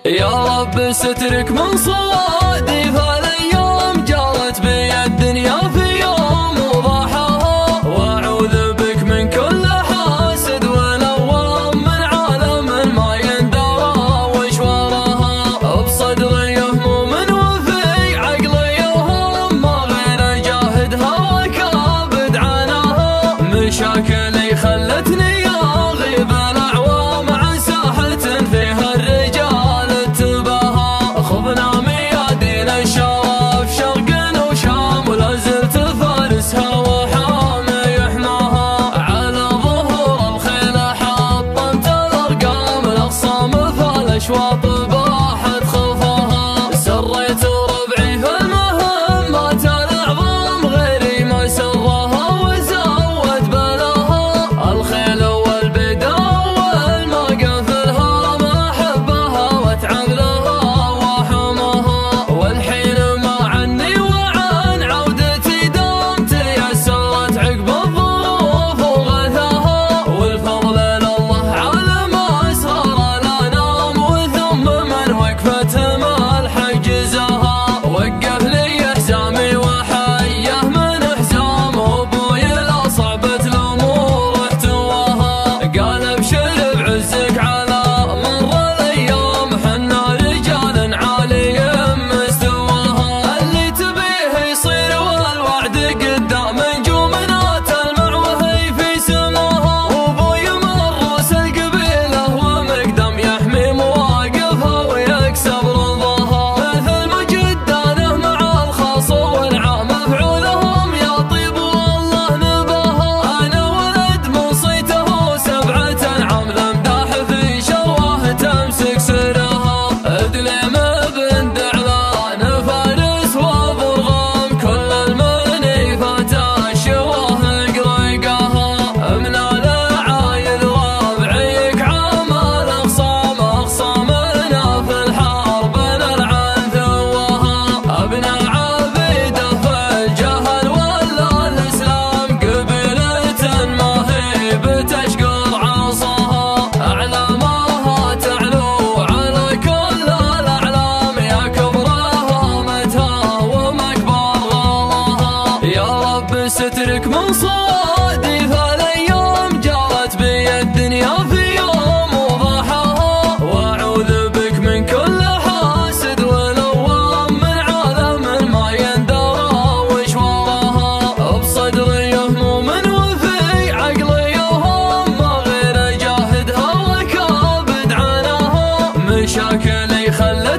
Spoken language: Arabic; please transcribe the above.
يا رب سترك من صوادي فالأيام جرت بي الدنيا في يوم وضحاها، وأعوذ بك من كل حاسد ولوام من عالم ما يندرى وشوارها. بصدري هموم وفي عقلي وهم ما غير جاهدها وكابد عناها، مشاكلي خلتني أغيب الأعوام عن ساحة فيها الرجال اتباها. خذنا ميادين الشرف شرق وشام ولا زلت فارسها وحامي يحماها، على ظهور الخيل حطمت الأرقام الأخصام فالأشواط باحت خلفها. سريت ربعي في المهمات الأعظم غيري ما سرها وزود بلاها، الخيل والبدا والموقف الهرم أحبها واتعب لها وحماها. والحين ما عني وعن عودتي دمت يسرت عقب الظروف وغثاها، والفضل لله على ما أسرار الأنام وثم من وقفة ما الحق جزاها. وقف لي حزامي وحيه من حزامه أبوي لأصعبت الأمور احتواها، قال ابشر بعزك على مر الأيام حنا رجال عالي مستواها. اللي تبيه يصير والوعد قدام نجومنا تلمع وهي في سماها، وابوي مروس القبيله ومقدم يحمي مواقفها ويكسب رضاها. مثل ما جدانه مع الخاص والعام مفعولهم يا طيب والله نباها. انا ولد من صيته 7 أنعام الامداح في شواه تمسك سرها. ادلم بن دعلان فارس وضرغام كل المنيفات الشواه قريقاها. من العايل ربعيك عمال اخصامنا في الحرب نلعن ثواها. ابناء عبيده في الجهل ولا الاسلام قبيله ما هي بتشقر عصاها، اعلامها تعلو على كل الاعلام يا كبرها متها ومكبر غلاها. يا رب سترك من صوادي فالأيام جرت بي الدنيا في يوم وضحاها، وأعوذ بك من كل حاسد ولوام من عالم ما يندرى وشوارها. بصدري هموم وفي عقلي وهم ما غير جاهدها وكابد عناها، مشاكلي خلت